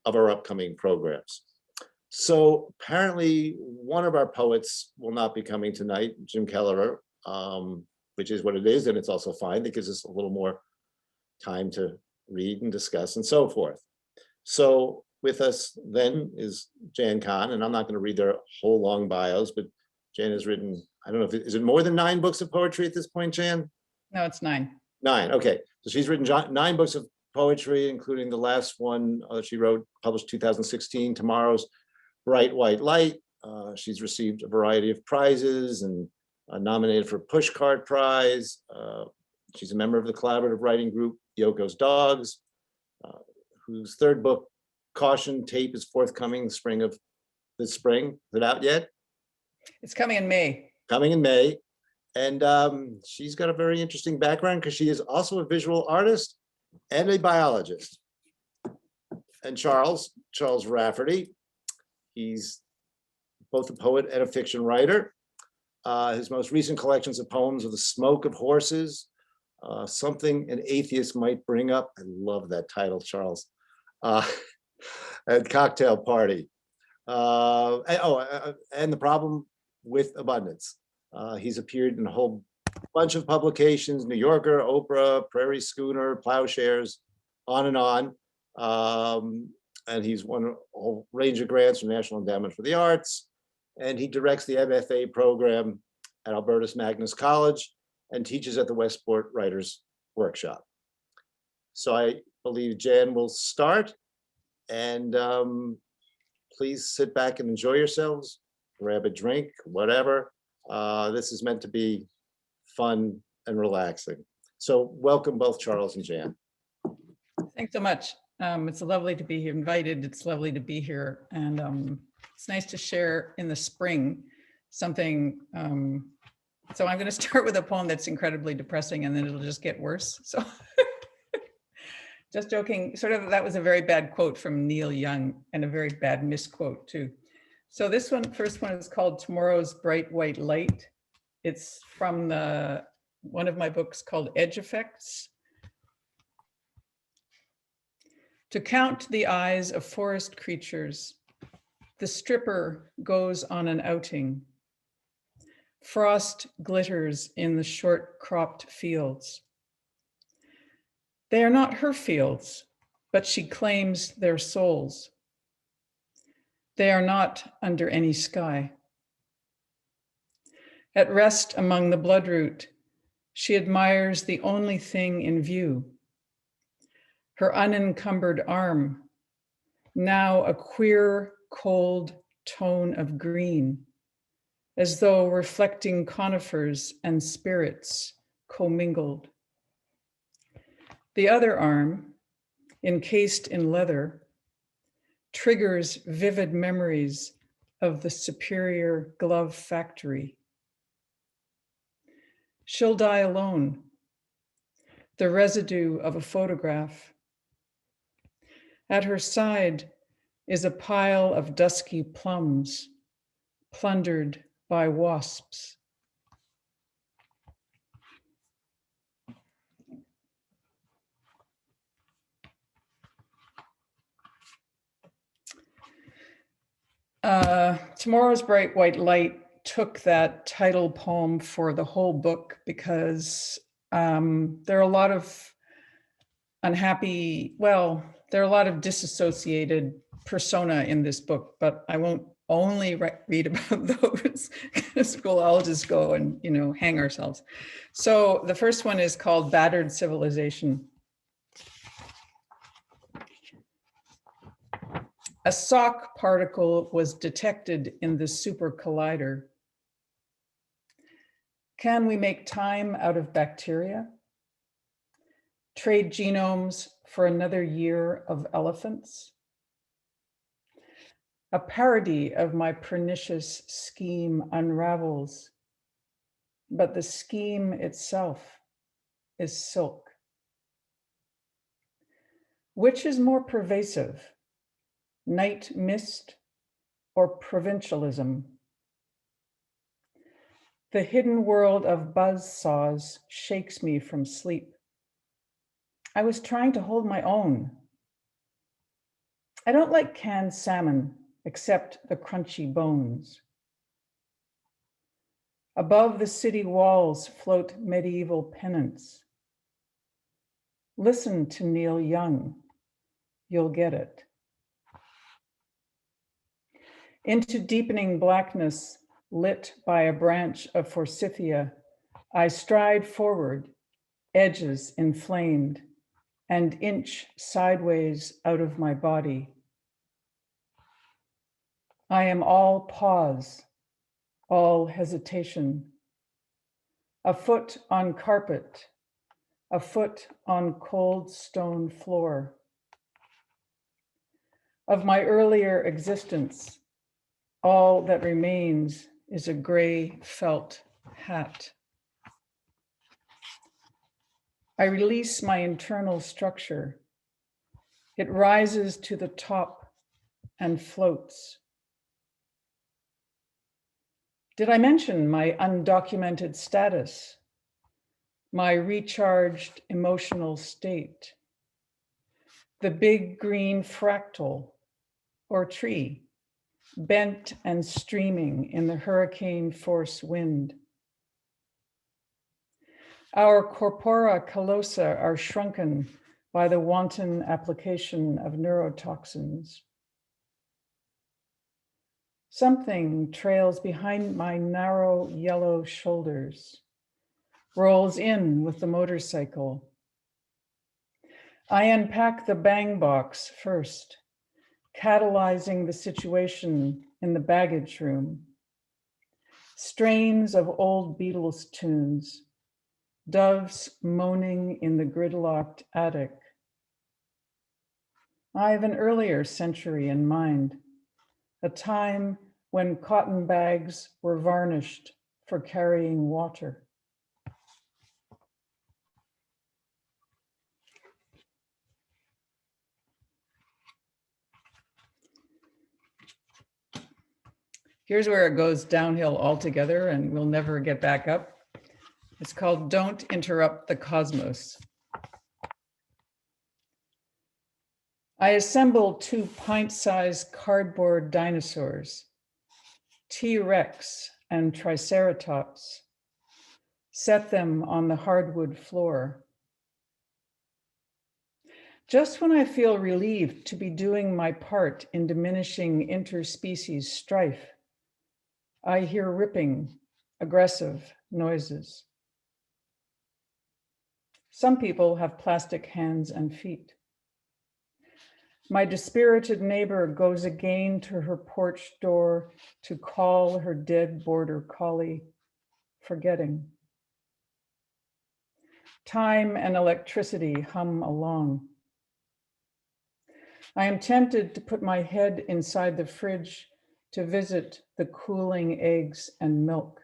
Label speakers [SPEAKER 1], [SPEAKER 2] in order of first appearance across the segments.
[SPEAKER 1] of our upcoming programs. So apparently one of our poets will not be coming tonight, Jim Kelleher, which is what it is, and it's also fine. It gives us a little more time to read and discuss and so forth. So with us then is Jan Conn, and I'm not going to read their whole long bios, but Jan has written, I don't know if is it more than 9 books of poetry at this point, Jan?
[SPEAKER 2] No, it's 9.
[SPEAKER 1] 9, okay. So she's written 9 books of poetry, including the last one she wrote, published 2016, Tomorrow's Bright White Light. She's received a variety of prizes and nominated for Pushcart Prize. She's a member of the collaborative writing group Yoko's Dogs, whose 3rd book, Caution Tape, is forthcoming this spring. Is it out yet?
[SPEAKER 2] It's coming in May.
[SPEAKER 1] Coming in May. And she's got a very interesting background because she is also a visual artist and a biologist. And Charles Rafferty, he's both a poet and a fiction writer. His most recent collections of poems are The Smoke of Horses, Something an Atheist Might Bring Up. I love that title, Charles. And Cocktail Party. And The Problem with Abundance. He's appeared in a whole bunch of publications, New Yorker, Oprah, Prairie Schooner, Ploughshares, on and on. And he's won a whole range of grants from National Endowment for the Arts. And he directs the MFA program at Albertus Magnus College and teaches at the Westport Writers Workshop. So I believe Jan will start, and please sit back and enjoy yourselves, grab a drink, whatever. This is meant to be fun and relaxing. So welcome both Charles and Jan.
[SPEAKER 2] Thanks so much. It's lovely to be invited. It's lovely to be here. And it's nice to share in the spring something. So I'm going to start with a poem that's incredibly depressing, and then it'll just get worse. So just joking, sort of, that was a very bad quote from Neil Young and a very bad misquote too. So this first one is called Tomorrow's Bright White Light. It's from one of my books called Edge Effects. To count the eyes of forest creatures, the stripper goes on an outing. Frost glitters in the short-cropped fields. They are not her fields, but she claims their souls. They are not under any sky. At rest among the bloodroot, she admires the only thing in view. Her unencumbered arm, now a queer, cold tone of green, as though reflecting conifers and spirits commingled. The other arm, encased in leather, triggers vivid memories of the Superior Glove Factory. She'll die alone, the residue of a photograph. At her side is a pile of dusky plums, plundered by wasps. Tomorrow's Bright White Light took that title poem for the whole book because there are a lot of there are a lot of disassociated persona in this book, but I won't only read about those because we'll all just go and, hang ourselves. So the first one is called Battered Civilization. A sock particle was detected in the super collider. Can we make time out of bacteria? Trade genomes for another year of elephants? A parody of my pernicious scheme unravels, but the scheme itself is silk. Which is more pervasive, night mist or provincialism? The hidden world of buzzsaws shakes me from sleep. I was trying to hold my own. I don't like canned salmon, except the crunchy bones. Above the city walls float medieval pennants. Listen to Neil Young, you'll get it. Into deepening blackness, lit by a branch of forsythia, I stride forward, edges inflamed, and inch sideways out of my body. I am all pause, all hesitation. A foot on carpet, a foot on cold stone floor. Of my earlier existence, all that remains is a gray felt hat. I release my internal structure. It rises to the top and floats. Did I mention my undocumented status, my recharged emotional state, the big green fractal or tree, bent and streaming in the hurricane force wind? Our corpora callosa are shrunken by the wanton application of neurotoxins. Something trails behind my narrow yellow shoulders, rolls in with the motorcycle. I unpack the bang box first, catalyzing the situation in the baggage room. Strains of old Beatles tunes, doves moaning in the gridlocked attic. I have an earlier century in mind, a time when cotton bags were varnished for carrying water. Here's where it goes downhill altogether and we'll never get back up. It's called Don't Interrupt the Cosmos. I assemble 2 pint-sized cardboard dinosaurs, T-Rex and Triceratops, set them on the hardwood floor. Just when I feel relieved to be doing my part in diminishing interspecies strife, I hear ripping, aggressive noises. Some people have plastic hands and feet. My dispirited neighbor goes again to her porch door to call her dead border collie, forgetting. Time and electricity hum along. I am tempted to put my head inside the fridge to visit the cooling eggs and milk.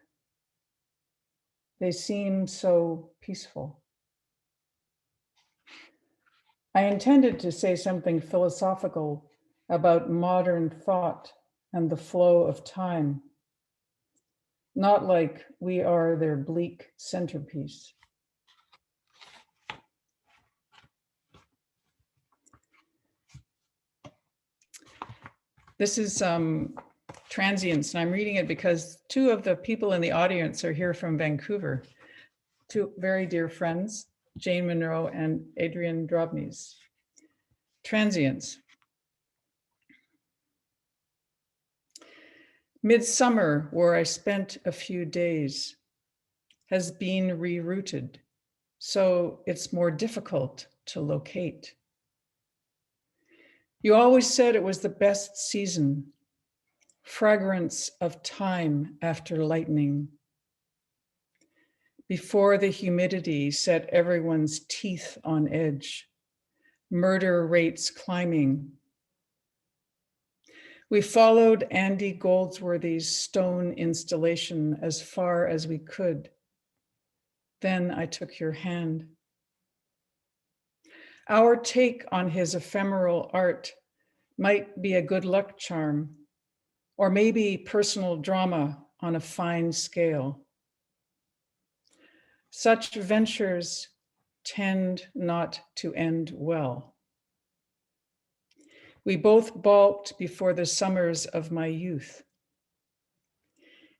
[SPEAKER 2] They seem so peaceful. I intended to say something philosophical about modern thought and the flow of time, not like we are their bleak centerpiece. This is Transients, and I'm reading it because 2 of the people in the audience are here from Vancouver, 2 very dear friends, Jane Monroe and Adrian Drobnys. Transients. Midsummer, where I spent a few days, has been rerouted, so it's more difficult to locate. You always said it was the best season, fragrance of time after lightning. Before the humidity set everyone's teeth on edge, murder rates climbing. We followed Andy Goldsworthy's stone installation as far as we could. Then I took your hand. Our take on his ephemeral art might be a good luck charm, or maybe personal drama on a fine scale. Such ventures tend not to end well. We both balked before the summers of my youth.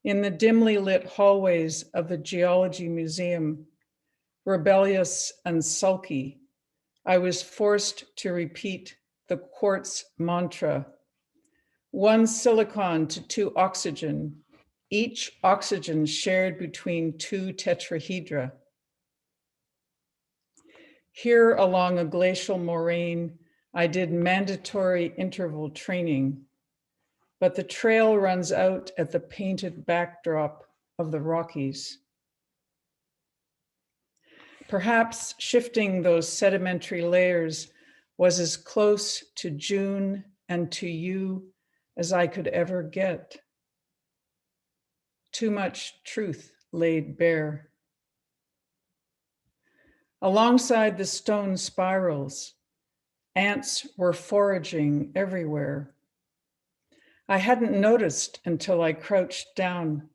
[SPEAKER 2] In the dimly lit hallways of the Geology Museum, rebellious and sulky, I was forced to repeat the quartz mantra: 1 silicon to 2 oxygen, each oxygen shared between 2 tetrahedra. Here along a glacial moraine, I did mandatory interval training, but the trail runs out at the painted backdrop of the Rockies. Perhaps shifting those sedimentary layers was as close to June and to you as I could ever get. Too much truth laid bare. Alongside the stone spirals, ants were foraging everywhere. I hadn't noticed until I crouched down.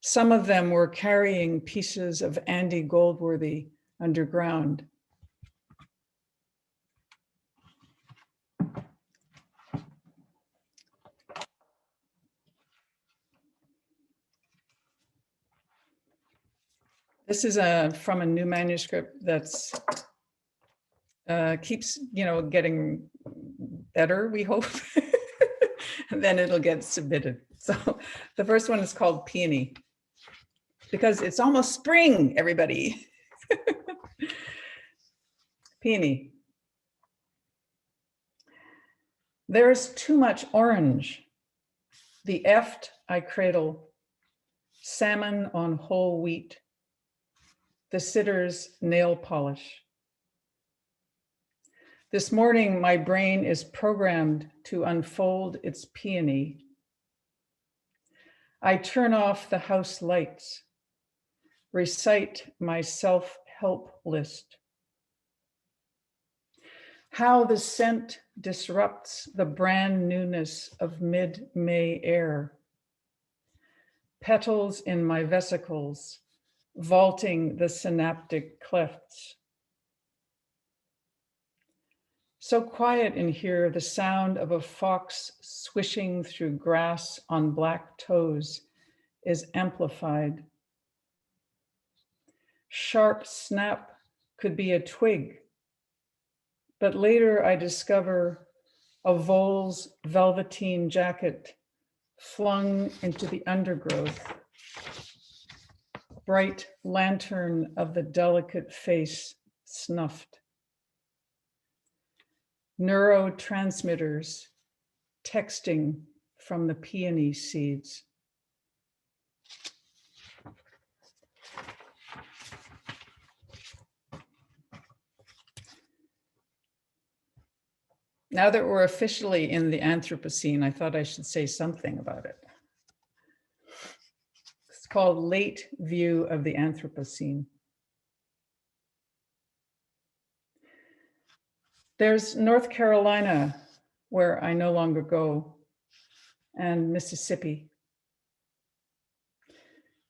[SPEAKER 2] Some of them were carrying pieces of Andy Goldworthy underground. This is from a new manuscript that's keeps, getting better, we hope. And then it'll get submitted. So the first one is called Peony, because it's almost spring, everybody. Peony. There's too much orange. The eft I cradle, salmon on whole wheat, the sitter's nail polish. This morning, my brain is programmed to unfold its peony. I turn off the house lights, recite my self-help list. How the scent disrupts the brand newness of mid-May air. Petals in my vesicles, vaulting the synaptic clefts. So quiet in here, the sound of a fox swishing through grass on black toes is amplified. Sharp snap could be a twig, but later I discover a vole's velveteen jacket flung into the undergrowth. Bright lantern of the delicate face snuffed. Neurotransmitters texting from the peony seeds. Now that we're officially in the Anthropocene, I thought I should say something about it. It's called Late View of the Anthropocene. There's North Carolina, where I no longer go, and Mississippi.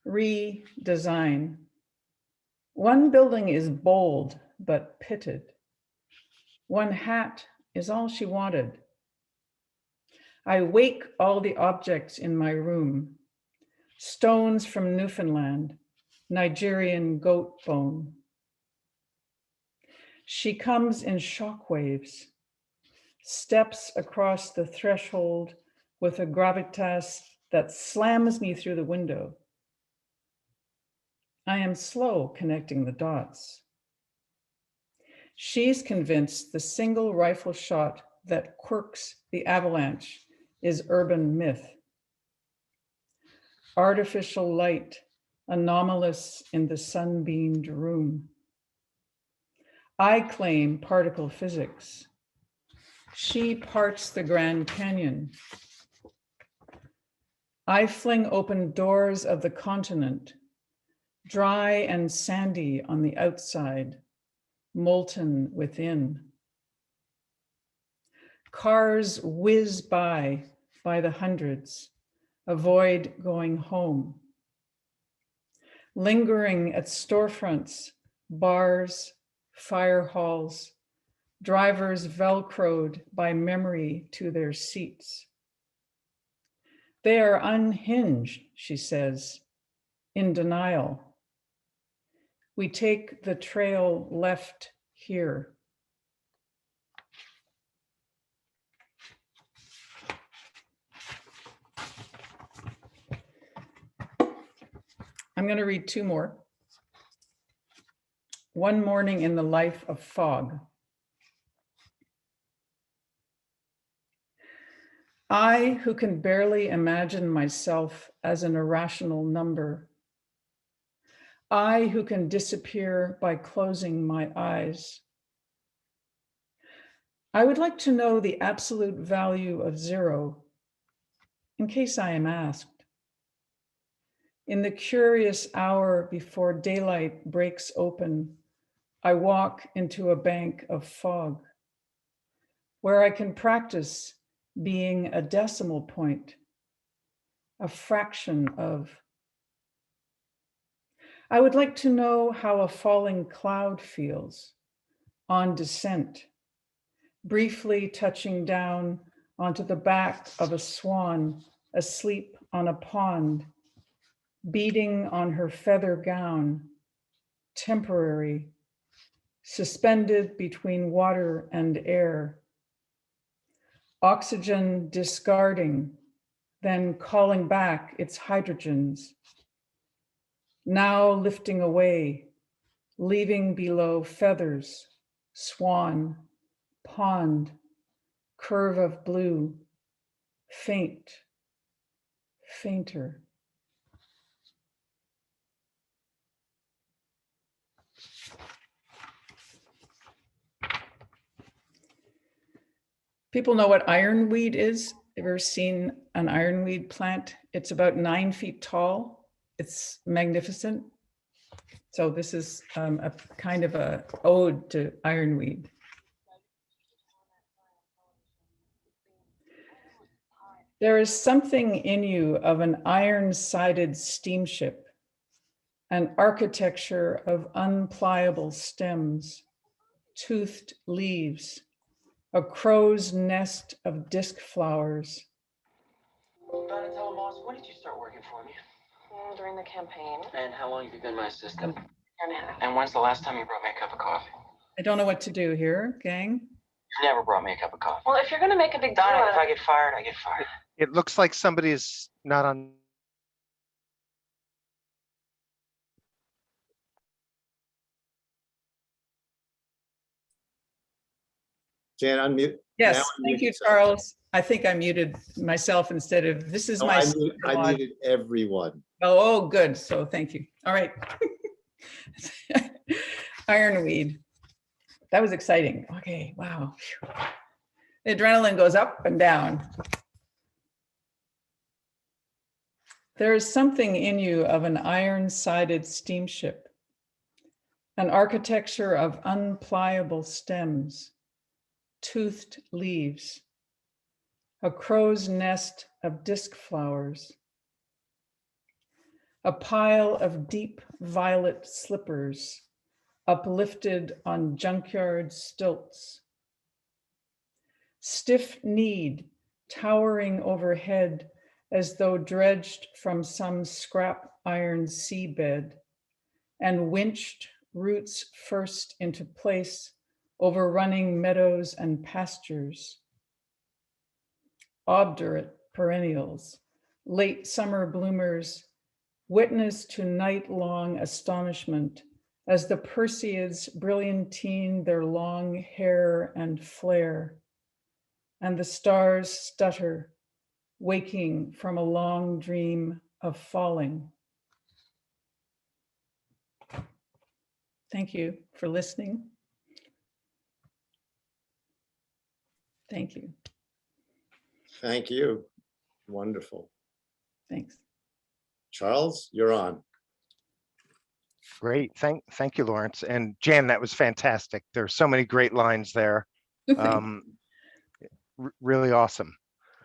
[SPEAKER 2] Redesign. One building is bold, but pitted. One hat is all she wanted. I wake all the objects in my room. Stones from Newfoundland, Nigerian goat bone. She comes in shockwaves, steps across the threshold with a gravitas that slams me through the window. I am slow connecting the dots. She's convinced the single rifle shot that quirks the avalanche is urban myth. Artificial light, anomalous in the sunbeamed room. I claim particle physics. She parts the Grand Canyon. I fling open doors of the continent, dry and sandy on the outside, molten within. Cars whiz by the hundreds, avoid going home. Lingering at storefronts, bars, fire halls, drivers velcroed by memory to their seats. They are unhinged, she says, in denial. We take the trail left here. I'm going to read two more. One Morning in the Life of Fog. I, who can barely imagine myself as an irrational number. I, who can disappear by closing my eyes. I would like to know the absolute value of zero, in case I am asked. In the curious hour before daylight breaks open, I walk into a bank of fog, where I can practice being a decimal point, a fraction of. I would like to know how a falling cloud feels on descent, briefly touching down onto the back of a swan asleep on a pond, beating on her feather gown, temporary, suspended between water and air, oxygen discarding, then calling back its hydrogens, now lifting away, leaving below feathers, swan, pond, curve of blue, faint, fainter. People know what ironweed is. Ever seen an ironweed plant? It's about 9 feet tall. It's magnificent. So this is a kind of a ode to ironweed. There is something in you of an iron-sided steamship, an architecture of unpliable stems, toothed leaves, a crow's nest of disc flowers.
[SPEAKER 3] Donatello Moss, when did you start working for me?
[SPEAKER 4] During the campaign.
[SPEAKER 3] And how long have you been my assistant?
[SPEAKER 4] Year and a half.
[SPEAKER 3] And when's the last time you brought me a cup of coffee?
[SPEAKER 2] I don't know what to do here, gang.
[SPEAKER 3] You never brought me a cup of coffee.
[SPEAKER 4] Well, if you're gonna make a big deal
[SPEAKER 3] Donna,
[SPEAKER 4] out
[SPEAKER 3] if
[SPEAKER 4] of
[SPEAKER 3] I get fired, I get fired.
[SPEAKER 5] It looks like somebody is not on.
[SPEAKER 1] Jan, unmute.
[SPEAKER 2] Yes,
[SPEAKER 1] Now
[SPEAKER 2] thank
[SPEAKER 1] unmute
[SPEAKER 2] you,
[SPEAKER 1] yourself.
[SPEAKER 2] Charles. I think I muted myself instead of, this is
[SPEAKER 1] No,
[SPEAKER 2] my.
[SPEAKER 1] I muted everyone.
[SPEAKER 2] Oh, good. So thank you. All right. Ironweed. That was exciting. Okay, wow. The adrenaline goes up and down. There is something in you of an iron-sided steamship, an architecture of unpliable stems, toothed leaves, a crow's nest of disc flowers, a pile of deep violet slippers uplifted on junkyard stilts, stiff-kneed, towering overhead as though dredged from some scrap iron seabed, and winched roots first into place over running meadows and pastures. Obdurate perennials, late summer bloomers, witness to night-long astonishment as the Perseids brilliantine their long hair and flare, and the stars stutter, waking from a long dream of falling. Thank you for listening. Thank you.
[SPEAKER 1] Thank you. Wonderful.
[SPEAKER 2] Thanks.
[SPEAKER 1] Charles, you're on.
[SPEAKER 5] Great. Thank you, Lawrence. And Jan, that was fantastic. There are so many great lines there. Really awesome.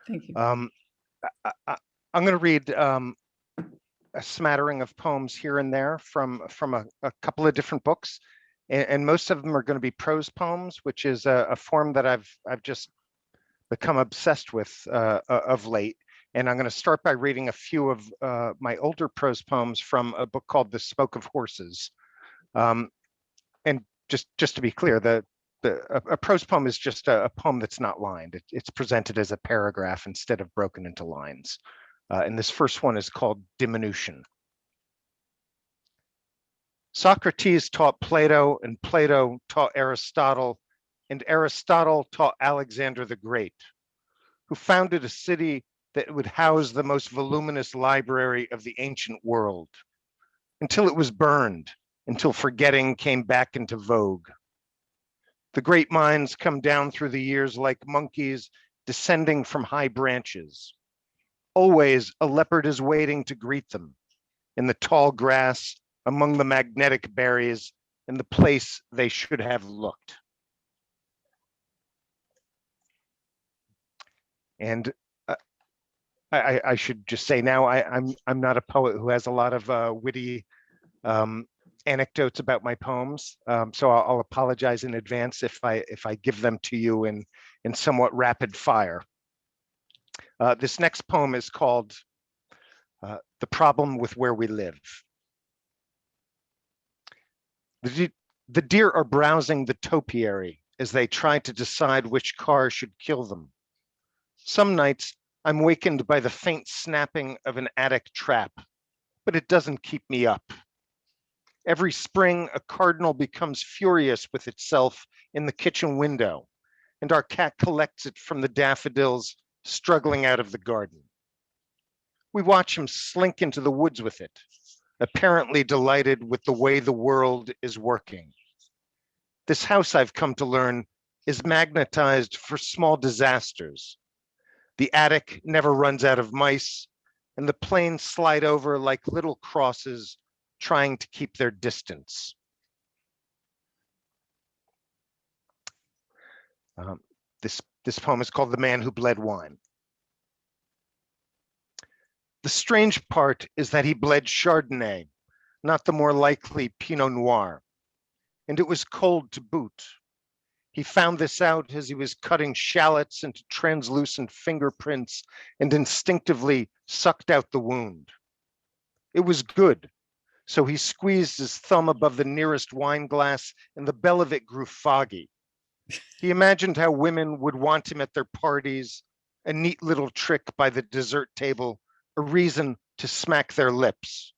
[SPEAKER 2] Thank you.
[SPEAKER 5] I'm going to read a smattering of poems here and there from a couple of different books. and most of them are going to be prose poems, which is a form that I've just become obsessed with of late. And I'm going to start by reading a few of my older prose poems from a book called The Smoke of Horses. And just to be clear, a prose poem is just a poem that's not lined. It's presented as a paragraph instead of broken into lines. And this first one is called Diminution. Socrates taught Plato, and Plato taught Aristotle, and Aristotle taught Alexander the Great, who founded a city that would house the most voluminous library of the ancient world, until it was burned, until forgetting came back into vogue. The great minds come down through the years like monkeys descending from high branches. Always a leopard is waiting to greet them in the tall grass, among the magnetic berries, in the place they should have looked. And I should just say now, I'm not a poet who has a lot of witty anecdotes about my poems, so I'll apologize in advance if I give them to you in somewhat rapid fire. This next poem is called The Problem with Where We Live. The deer are browsing the topiary as they try to decide which car should kill them. Some nights I'm wakened by the faint snapping of an attic trap, but it doesn't keep me up. Every spring, a cardinal becomes furious with itself in the kitchen window, and our cat collects it from the daffodils struggling out of the garden. We watch him slink into the woods with it, apparently delighted with the way the world is working. This house, I've come to learn, is magnetized for small disasters. The attic never runs out of mice, and the planes slide over like little crosses trying to keep their distance. This poem is called The Man Who Bled Wine. The strange part is that he bled Chardonnay, not the more likely Pinot Noir, and it was cold to boot. He found this out as he was cutting shallots into translucent fingerprints and instinctively sucked out the wound. It was good, so he squeezed his thumb above the nearest wine glass and the bell of it grew foggy. He imagined how women would want him at their parties, a neat little trick by the dessert table, a reason to smack their lips.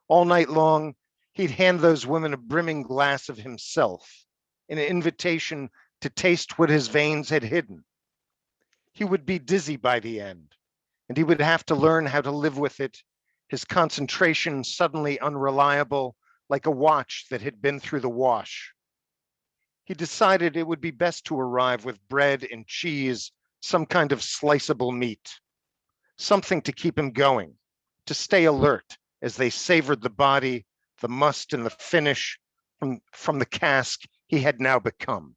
[SPEAKER 5] All night long, he'd hand those women a brimming glass of himself, an invitation to taste what his veins had hidden. He would be dizzy by the end, and he would have to learn how to live with it, his concentration suddenly unreliable, like a watch that had been through the wash. He decided it would be best to arrive with bread and cheese, some kind of sliceable meat, something to keep him going, to stay alert as they savored the body, the must and the finish from the cask he had now become.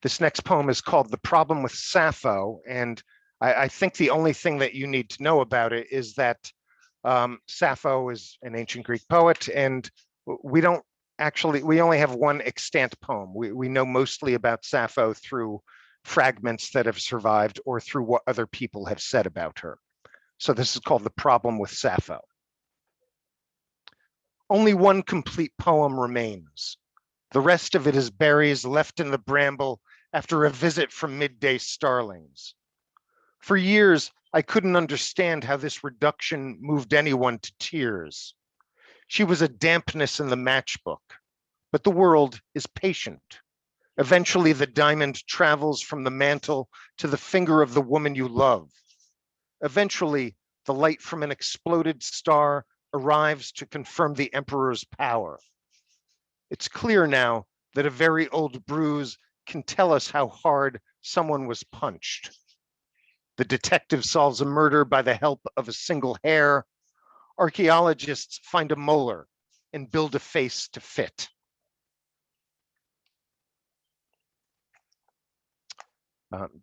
[SPEAKER 5] This next poem is called The Problem with Sappho, and I think the only thing that you need to know about it is that Sappho is an ancient Greek poet, and we only have one extant poem. We know mostly about Sappho through fragments that have survived or through what other people have said about her. So this is called The Problem with Sappho. Only one complete poem remains. The rest of it is berries left in the bramble after a visit from midday starlings. For years, I couldn't understand how this reduction moved anyone to tears. She was a dampness in the matchbook, but the world is patient. Eventually, the diamond travels from the mantle to the finger of the woman you love. Eventually, the light from an exploded star arrives to confirm the emperor's power. It's clear now that a very old bruise can tell us how hard someone was punched. The detective solves a murder by the help of a single hair. Archaeologists find a molar and build a face to fit.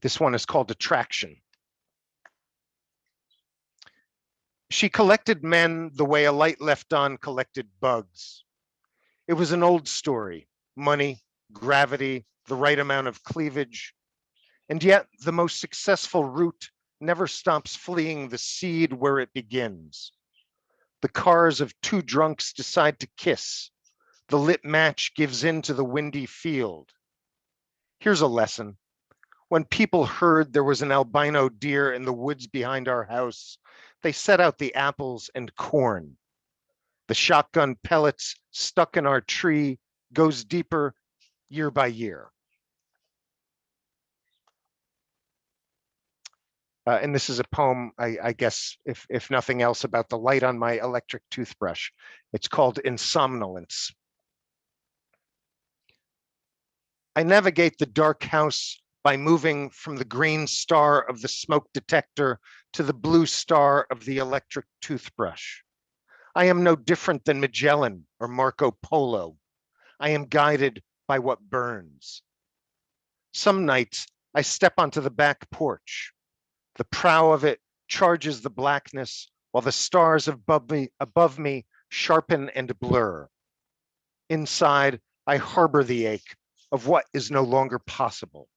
[SPEAKER 5] This one is called Attraction. She collected men the way a light left on collected bugs. It was an old story: money, gravity, the right amount of cleavage. And yet the most successful route never stops fleeing the seed where it begins. The cars of two drunks decide to kiss. The lit match gives in to the windy field. Here's a lesson. When people heard there was an albino deer in the woods behind our house, they set out the apples and corn. The shotgun pellets stuck in our tree goes deeper year by year. And this is a poem, I guess, if nothing else, about the light on my electric toothbrush. It's called Insomnialens. I navigate the dark house by moving from the green star of the smoke detector to the blue star of the electric toothbrush. I am no different than Magellan or Marco Polo. I am guided by what burns. Some nights I step onto the back porch. The prow of it charges the blackness while the stars above me sharpen and blur. Inside, I harbor the ache of what is no longer possible.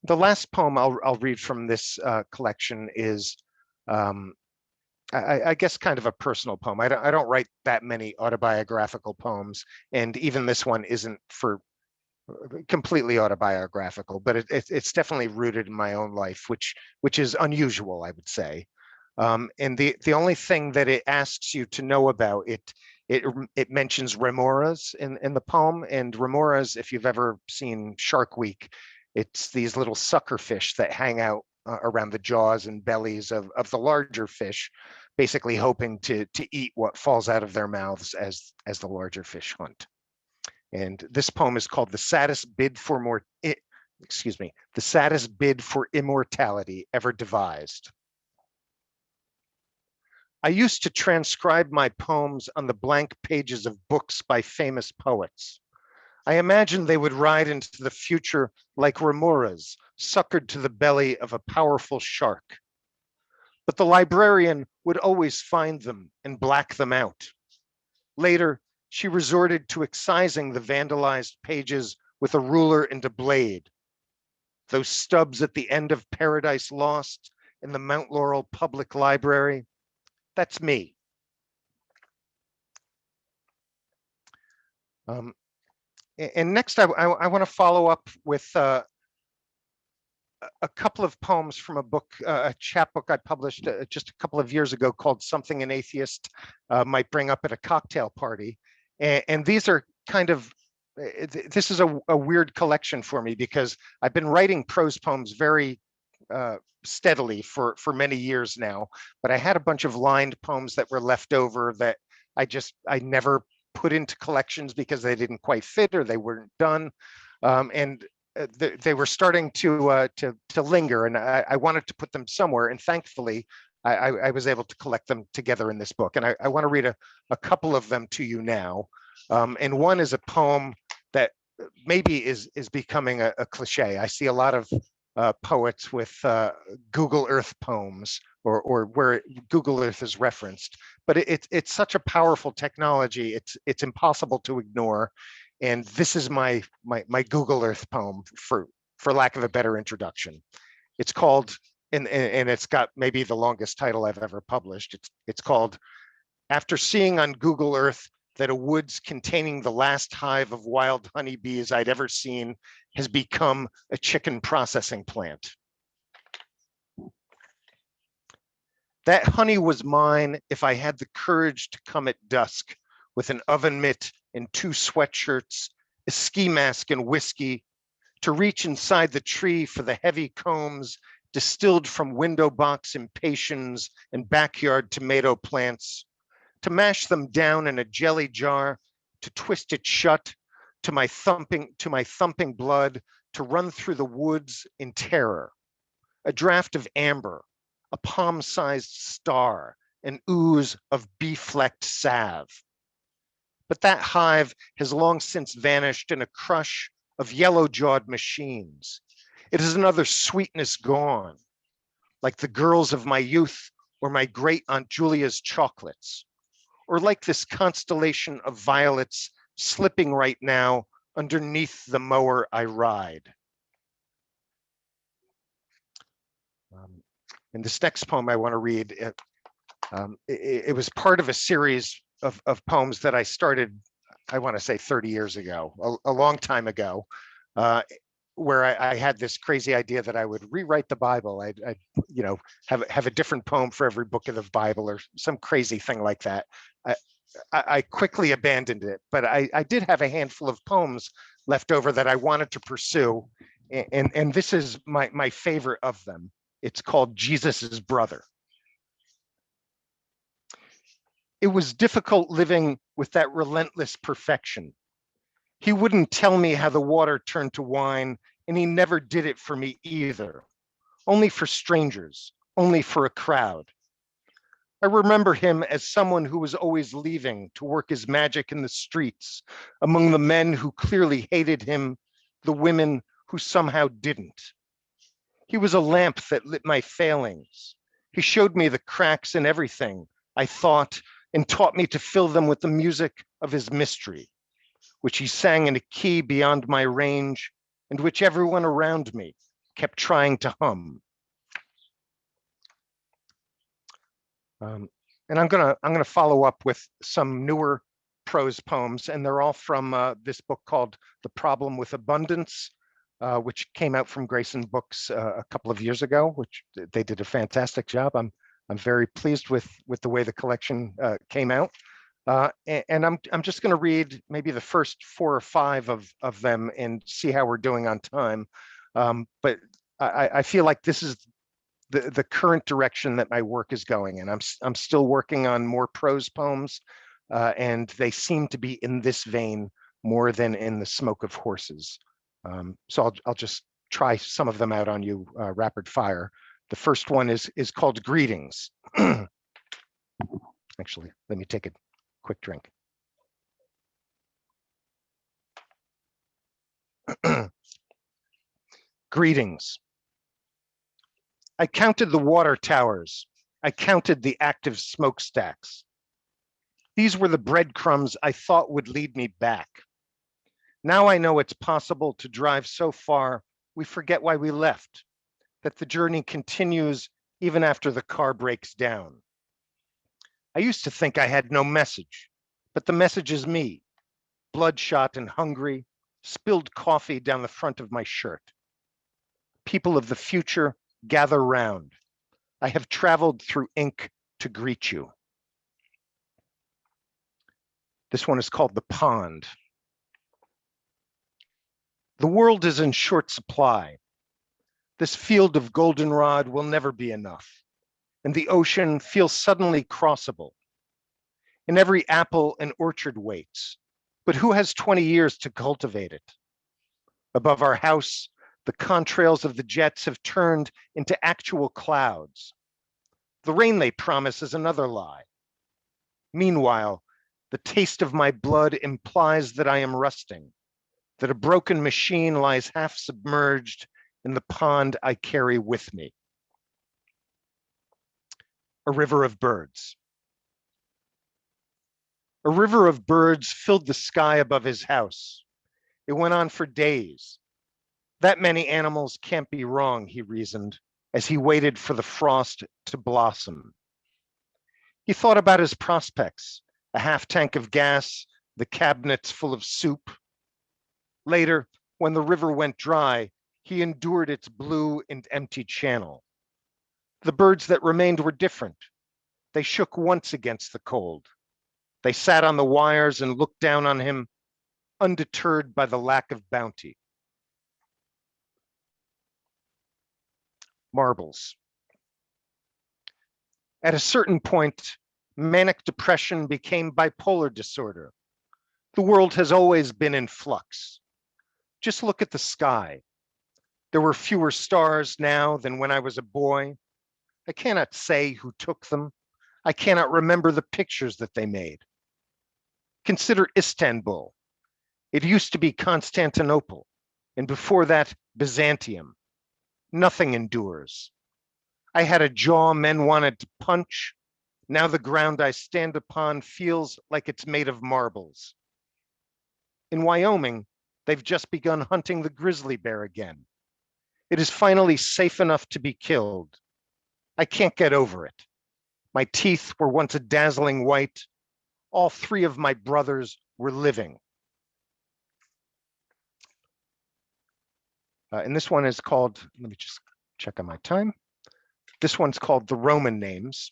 [SPEAKER 5] The last poem I'll read from this collection is, I guess, kind of a personal poem. I don't write that many autobiographical poems, and even this one isn't for completely autobiographical, but it's definitely rooted in my own life, which is unusual, I would say. And the only thing that it asks you to know about it mentions remoras in the poem. And remoras, if you've ever seen Shark Week, it's these little sucker fish that hang out around the jaws and bellies of the larger fish, basically hoping to eat what falls out of their mouths as the larger fish hunt. And this poem is called The Saddest Bid for The Saddest Bid for Immortality Ever Devised. I used to transcribe my poems on the blank pages of books by famous poets. I imagined they would ride into the future like remoras, suckered to the belly of a powerful shark. But the librarian would always find them and black them out. Later, she resorted to excising the vandalized pages with a ruler and a blade. Those stubs at the end of Paradise Lost in the Mount Laurel Public Library, that's me. And next, I want to follow up with a couple of poems from a book, a chapbook I published just a couple of years ago called Something an Atheist Might Bring Up at a Cocktail Party. And these are kind of, this is a weird collection for me because I've been writing prose poems very steadily for many years now, but I had a bunch of lined poems that were left over that I never put into collections because they didn't quite fit or they weren't done. And they were starting to linger, and I wanted to put them somewhere. And thankfully, I was able to collect them together in this book. And I want to read a couple of them to you now. And one is a poem that maybe is becoming a cliche. I see a lot of poets with Google Earth poems or where Google Earth is referenced, but it's such a powerful technology. It's impossible to ignore. And this is my Google Earth poem, for lack of a better introduction. It's called, and it's got maybe the longest title I've ever published. It's called, After Seeing on Google Earth that a woods containing the last hive of wild honeybees I'd ever seen has become a chicken processing plant. That honey was mine if I had the courage to come at dusk with an oven mitt and 2 sweatshirts, a ski mask and whiskey, to reach inside the tree for the heavy combs distilled from window box impatiens and backyard tomato plants, to mash them down in a jelly jar, to twist it shut, to my thumping blood, to run through the woods in terror. A draft of amber, a palm-sized star, an ooze of bee-flecked salve. But that hive has long since vanished in a crush of yellow-jawed machines. It is another sweetness gone, like the girls of my youth or my great Aunt Julia's chocolates, or like this constellation of violets slipping right now underneath the mower I ride. And this next poem I want to read, it was part of a series of poems that I started, I want to say 30 years ago, a long time ago, where I had this crazy idea that I would rewrite the Bible. I'd have a different poem for every book of the Bible or some crazy thing like that. I quickly abandoned it, but I did have a handful of poems left over that I wanted to pursue. And this is my favorite of them. It's called Jesus's Brother. It was difficult living with that relentless perfection. He wouldn't tell me how the water turned to wine, and he never did it for me either. Only for strangers, only for a crowd. I remember him as someone who was always leaving to work his magic in the streets, among the men who clearly hated him, the women who somehow didn't. He was a lamp that lit my failings. He showed me the cracks in everything I thought and taught me to fill them with the music of his mystery, which he sang in a key beyond my range and which everyone around me kept trying to hum. And I'm gonna follow up with some newer prose poems, and they're all from this book called The Problem with Abundance, which came out from Grayson Books a couple of years ago, which they did a fantastic job. I'm very pleased with the way the collection came out. And I'm just going to read maybe the first 4 or 5 of them and see how we're doing on time. But I feel like this is the current direction that my work is going, and I'm still working on more prose poems, and they seem to be in this vein more than in the Smoke of Horses. So I'll just try some of them out on you rapid fire. The first one is called Greetings. Actually, let me take a quick drink. Greetings. I counted the water towers. I counted the active smokestacks. These were the breadcrumbs I thought would lead me back. Now I know it's possible to drive so far we forget why we left, that the journey continues even after the car breaks down. I used to think I had no message, but the message is me, bloodshot and hungry, spilled coffee down the front of my shirt. People of the future, gather round. I have traveled through ink to greet you. This one is called The Pond. The world is in short supply. This field of goldenrod will never be enough, and the ocean feels suddenly crossable. In every apple an orchard waits, but who has 20 years to cultivate it? Above our house, the contrails of the jets have turned into actual clouds. The rain they promise is another lie. Meanwhile, the taste of my blood implies that I am rusting, that a broken machine lies half submerged in the pond I carry with me. A river of birds. A river of birds filled the sky above his house. It went on for days. That many animals can't be wrong, he reasoned, as he waited for the frost to blossom. He thought about his prospects, a half tank of gas, the cabinets full of soup. Later, when the river went dry, he endured its blue and empty channel. The birds that remained were different. They shook once against the cold. They sat on the wires and looked down on him, undeterred by the lack of bounty. Marbles. At a certain point, manic depression became bipolar disorder. The world has always been in flux. Just look at the sky. There were fewer stars now than when I was a boy. I cannot say who took them. I cannot remember the pictures that they made. Consider Istanbul. It used to be Constantinople, and before that, Byzantium. Nothing endures. I had a jaw men wanted to punch. Now the ground I stand upon feels like it's made of marbles. In Wyoming, they've just begun hunting the grizzly bear again. It is finally safe enough to be killed. I can't get over it. My teeth were once a dazzling white. All three of my brothers were living. And this one is called, let me just check on my time. This one's called The Roman Names.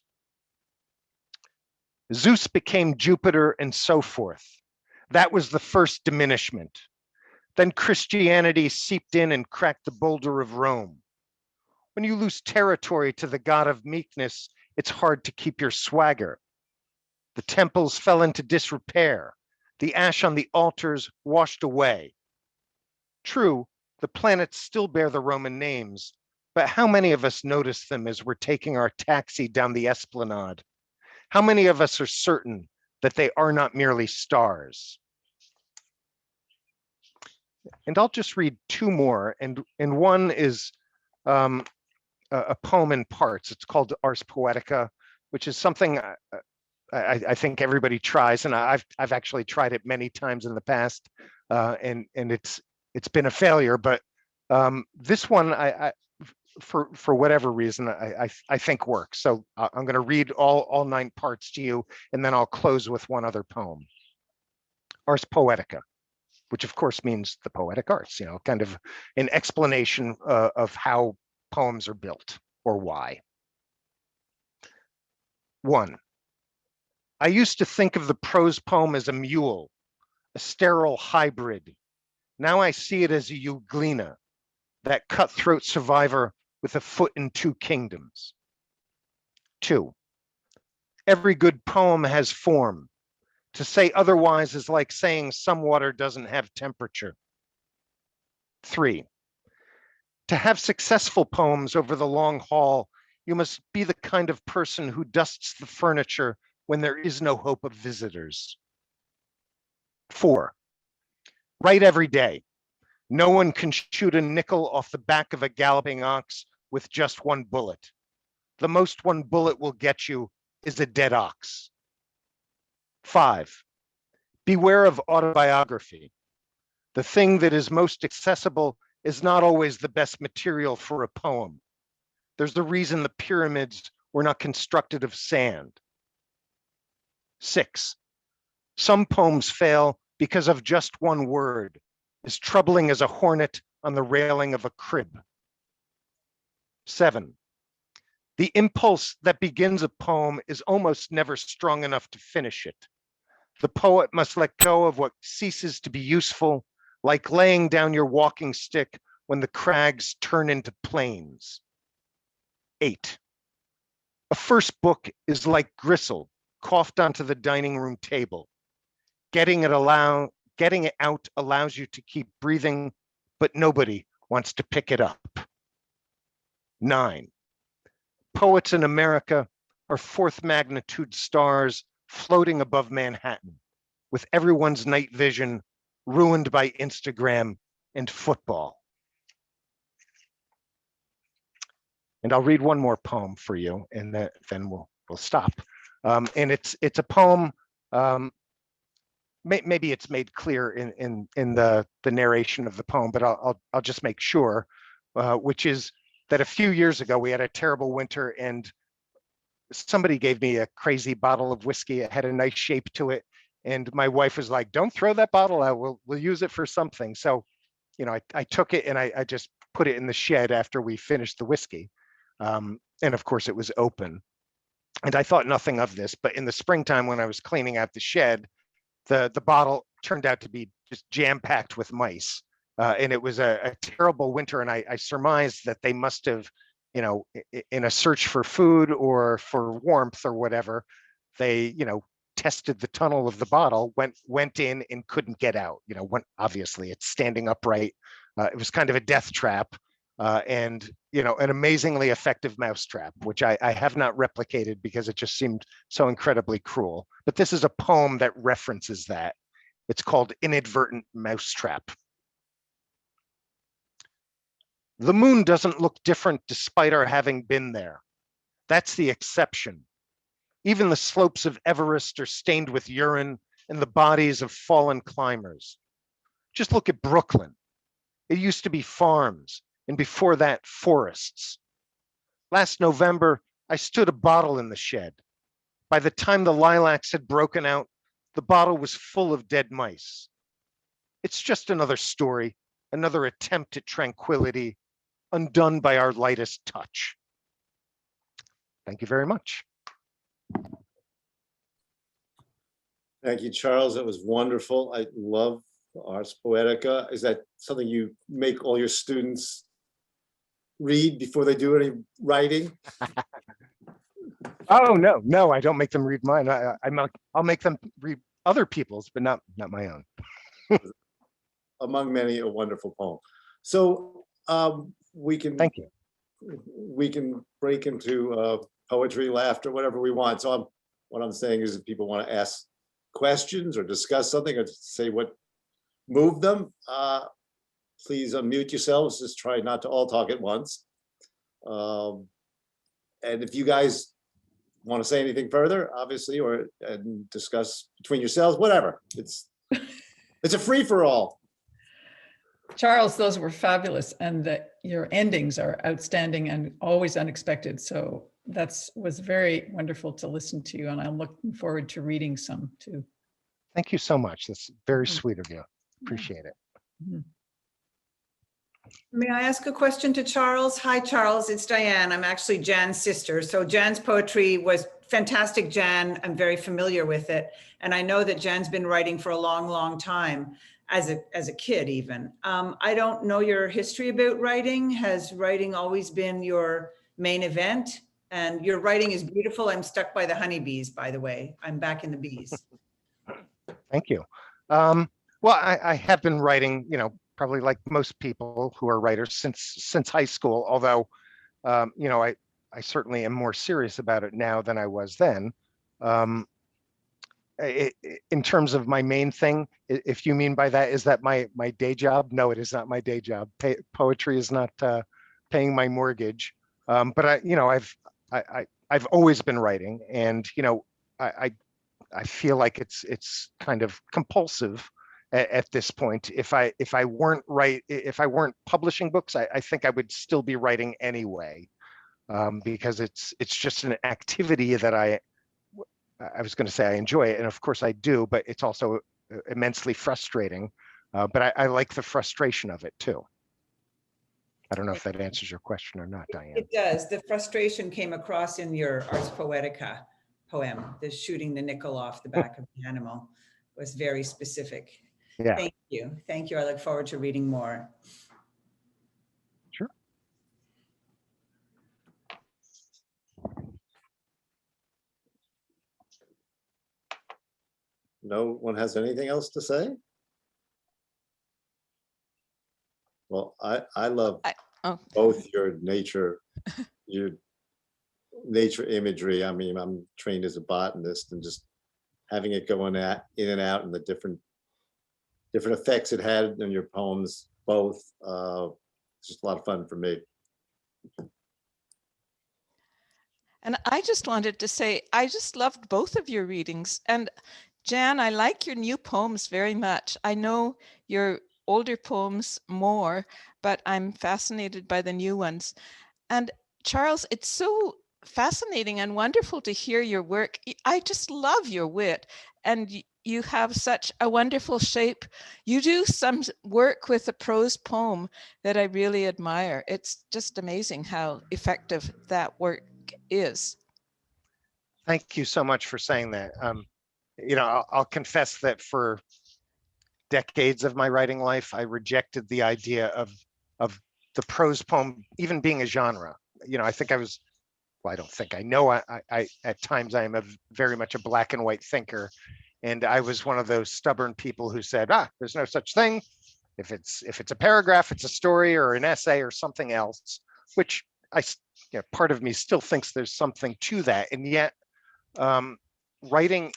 [SPEAKER 5] Zeus became Jupiter and so forth. That was the first diminishment. Then Christianity seeped in and cracked the boulder of Rome. When you lose territory to the god of meekness, it's hard to keep your swagger. The temples fell into disrepair. The ash on the altars washed away. True, the planets still bear the Roman names, but how many of us notice them as we're taking our taxi down the esplanade? How many of us are certain that they are not merely stars? And I'll just read two more, and one is a poem in parts. It's called Ars Poetica, which is something I think everybody tries, and I've actually tried it many times in the past, and it's been a failure. But this one, for whatever reason, I think works. So I'm going to read all 9 parts to you, and then I'll close with one other poem. Ars Poetica, which of course means the poetic arts. You know, kind of an explanation of how poems are built or why. 1. I used to think of the prose poem as a mule, a sterile hybrid. Now I see it as a euglena, that cutthroat survivor with a foot in 2 kingdoms. 2. Every good poem has form. To say otherwise is like saying some water doesn't have temperature. 3. To have successful poems over the long haul, you must be the kind of person who dusts the furniture when there is no hope of visitors. 4. Write every day. No one can shoot a nickel off the back of a galloping ox with just 1 bullet. The most 1 bullet will get you is a dead ox. 5. Beware of autobiography. The thing that is most accessible is not always the best material for a poem. There's the reason the pyramids were not constructed of sand. 6. Some poems fail because of just 1 word, as troubling as a hornet on the railing of a crib. 7. The impulse that begins a poem is almost never strong enough to finish it. The poet must let go of what ceases to be useful, like laying down your walking stick when the crags turn into plains. 8. A first book is like gristle coughed onto the dining room table. Getting it out allows you to keep breathing, but nobody wants to pick it up. 9. Poets in America are 4th magnitude stars floating above Manhattan, with everyone's night vision ruined by Instagram and football. And I'll read one more poem for you, and then we'll stop. And it's a poem. Maybe it's made clear in the narration of the poem, but I'll just make sure, which is that a few years ago we had a terrible winter, and somebody gave me a crazy bottle of whiskey. It had a nice shape to it, and my wife was like, "Don't throw that bottle out. We'll use it for something." So, you know, I took it and I just put it in the shed after we finished the whiskey, and of course it was open. And I thought nothing of this, but in the springtime when I was cleaning out the shed, the bottle turned out to be just jam-packed with mice. And it was a terrible winter. And I surmised that they must have, you know, in a search for food or for warmth or whatever, they, you know, tested the tunnel of the bottle, went in and couldn't get out. You know, obviously it's standing upright. It was kind of a death trap. And, you know, an amazingly effective mousetrap, which I have not replicated because it just seemed so incredibly cruel. But this is a poem that references that. It's called Inadvertent Mousetrap. The moon doesn't look different despite our having been there. That's the exception. Even the slopes of Everest are stained with urine and the bodies of fallen climbers. Just look at Brooklyn. It used to be farms, and before that, forests. Last November, I stood a bottle in the shed. By the time the lilacs had broken out, the bottle was full of dead mice. It's just another story, another attempt at tranquility, undone by our lightest touch. Thank you very much.
[SPEAKER 1] Thank you, Charles. That was wonderful. I love Ars Poetica. Is that something you make all your students read before they do any writing?
[SPEAKER 5] Oh, no, I don't make them read mine. I'll make them read other people's, but not my own.
[SPEAKER 1] Among many, a wonderful poem. So we can
[SPEAKER 5] Thank you.
[SPEAKER 1] we can break into poetry, laughter, whatever we want. So what I'm saying is, if people want to ask questions or discuss something or say what moved them, please unmute yourselves. Just try not to all talk at once. And if you guys want to say anything further, obviously, or and discuss between yourselves, whatever. It's a free for all.
[SPEAKER 2] Charles, those were fabulous, and your endings are outstanding and always unexpected. So was very wonderful to listen to, and I'm looking forward to reading some too.
[SPEAKER 5] Thank you so much. That's very sweet of you. Appreciate it.
[SPEAKER 2] Mhm.
[SPEAKER 6] May I ask a question to Charles? Hi, Charles, it's Diane. I'm actually Jan's sister. So Jan's poetry was fantastic, Jan. I'm very familiar with it. And I know that Jan's been writing for a long, long time, as a kid even. I don't know your history about writing. Has writing always been your main event? And your writing is beautiful. I'm stuck by the honeybees, by the way. I'm back in the bees.
[SPEAKER 5] Thank you. Well, I have been writing, probably like most people who are writers since high school, although, I certainly am more serious about it now than I was then. In terms of my main thing, if you mean by that, is that my day job? No, it is not my day job. Poetry is not paying my mortgage. But I've always been writing, and I feel like it's kind of compulsive at this point. If I weren't publishing books, I think I would still be writing anyway, because it's just an activity that I was going to say I enjoy it, and of course I do, but it's also immensely frustrating. But I like the frustration of it too. I don't know if that answers your question or not, Diane.
[SPEAKER 6] It does. The frustration came across in your Ars Poetica poem. The shooting the nickel off the back of the animal was very specific.
[SPEAKER 5] Yeah.
[SPEAKER 6] Thank you. Thank you. I look forward to reading more.
[SPEAKER 5] Sure.
[SPEAKER 1] No one has anything else to say? Well, I love both your nature imagery. I mean, I'm trained as a botanist, and just having it going in and out, and the different effects it had in your poems, both. It's just a lot of fun for me.
[SPEAKER 7] And I just wanted to say, I just loved both of your readings. And Jan, I like your new poems very much. I know your older poems more, but I'm fascinated by the new ones. And Charles, it's so fascinating and wonderful to hear your work. I just love your wit, and you have such a wonderful shape. You do some work with a prose poem that I really admire. It's just amazing how effective that work is.
[SPEAKER 5] Thank you so much for saying that. I'll confess that for decades of my writing life, I rejected the idea of the prose poem even being a genre. I think I know I at times I am very much a black and white thinker, and I was one of those stubborn people who said, there's no such thing. If it's a paragraph, it's a story or an essay or something else, which part of me still thinks there's something to that. And yet writing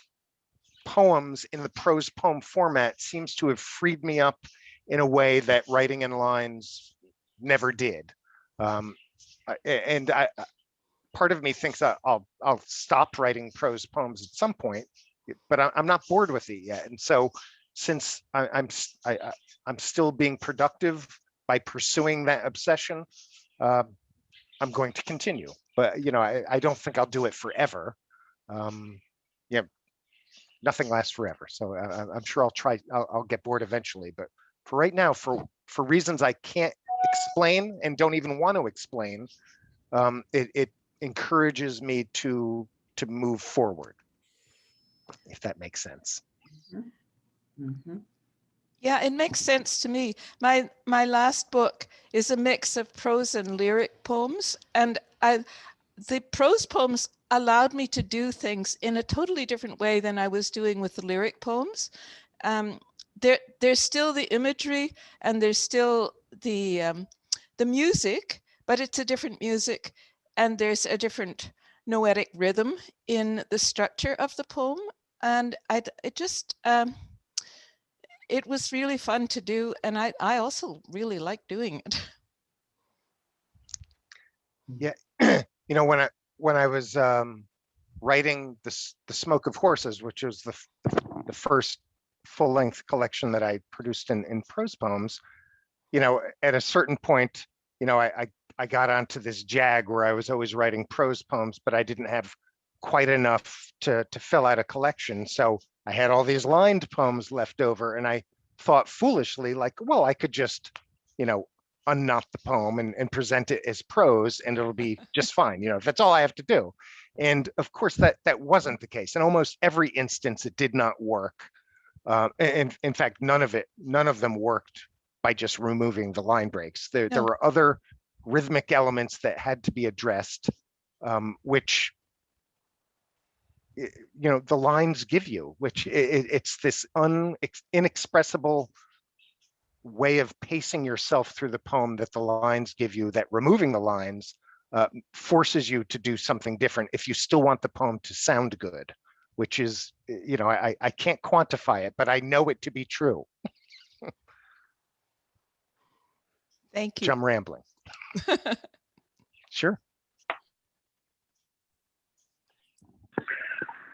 [SPEAKER 5] poems in the prose poem format seems to have freed me up in a way that writing in lines never did. And part of me thinks I'll stop writing prose poems at some point, but I'm not bored with it yet. And so since I'm still being productive by pursuing that obsession, I'm going to continue. But I don't think I'll do it forever. Yeah, nothing lasts forever. So I'm sure I'll get bored eventually. But for right now, for reasons I can't explain and don't even want to explain, it encourages me to move forward, if that makes sense.
[SPEAKER 6] Mhm.
[SPEAKER 7] Yeah, it makes sense to me. My last book is a mix of prose and lyric poems, and the prose poems allowed me to do things in a totally different way than I was doing with the lyric poems. There's still the imagery and there's still the music, but it's a different music, and there's a different noetic rhythm in the structure of the poem, and it was really fun to do, and I also really like doing it.
[SPEAKER 5] Yeah, when I was writing the Smoke of Horses, which was the first full-length collection that I produced in prose poems, at a certain point, I got onto this jag where I was always writing prose poems, but I didn't have quite enough to fill out a collection. So I had all these lined poems left over, and I thought foolishly, like, well, I could just, unknot the poem and present it as prose, and it'll be just fine. That's all I have to do. And of course, that wasn't the case. In almost every instance, it did not work. And in fact, none of them worked by just removing the line breaks. There were other rhythmic elements that had to be addressed, which the lines give you, which it's this inexpressible way of pacing yourself through the poem that the lines give you, that removing the lines forces you to do something different if you still want the poem to sound good, which is, I can't quantify it, but I know it to be true.
[SPEAKER 7] Thank you.
[SPEAKER 5] I'm rambling. Sure.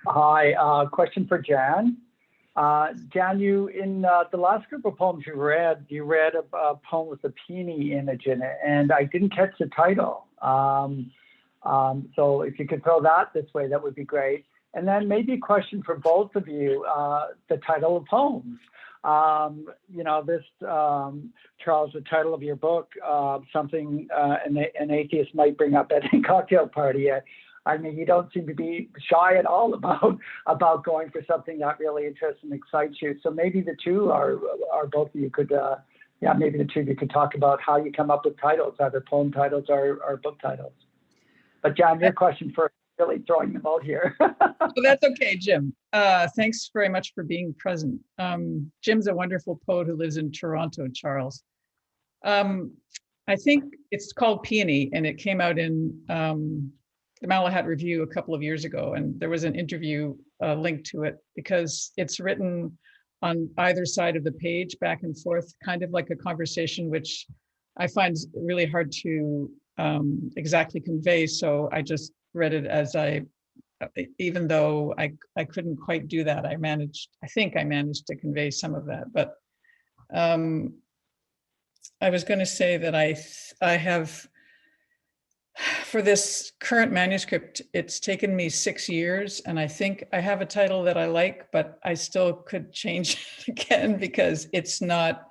[SPEAKER 8] Hi, question for Jan. Jan, you in the last group of poems you read a poem with a peony image in it, and I didn't catch the title. So if you could throw that this way, that would be great. And then maybe a question for both of you, the title of poems. Charles, the title of your book, something an atheist might bring up at a cocktail party. I mean, you don't seem to be shy at all about going for something that really interests and excites you. So maybe the two are both of you could, maybe the two of you could talk about how you come up with titles, either poem titles or book titles. But John, your question first, really throwing them out here.
[SPEAKER 2] Well, that's okay, Jim. Thanks very much for being present. Jim's a wonderful poet who lives in Toronto, Charles. I think it's called Peony, and it came out in the Malahat Review a couple of years ago, and there was an interview linked to it because it's written on either side of the page, back and forth, kind of like a conversation, which I find really hard to exactly convey. So I just read it as even though I couldn't quite do that, I think I managed to convey some of that. But I was going to say that I have, for this current manuscript, it's taken me 6 years, and I think I have a title that I like, but I still could change it again because it's not,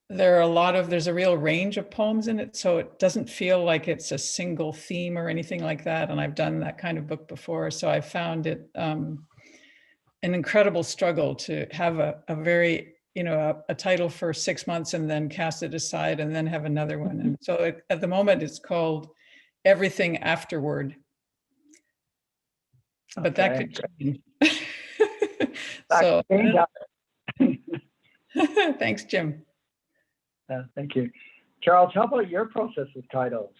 [SPEAKER 2] there's a real range of poems in it, so it doesn't feel like it's a single theme or anything like that, and I've done that kind of book before, so I found it an incredible struggle to have a very, a title for 6 months and then cast it aside and then have another one. And so at the moment it's called Everything Afterward. But that could change. So thanks, Jim.
[SPEAKER 8] Thank you. Charles, how about your process with titles?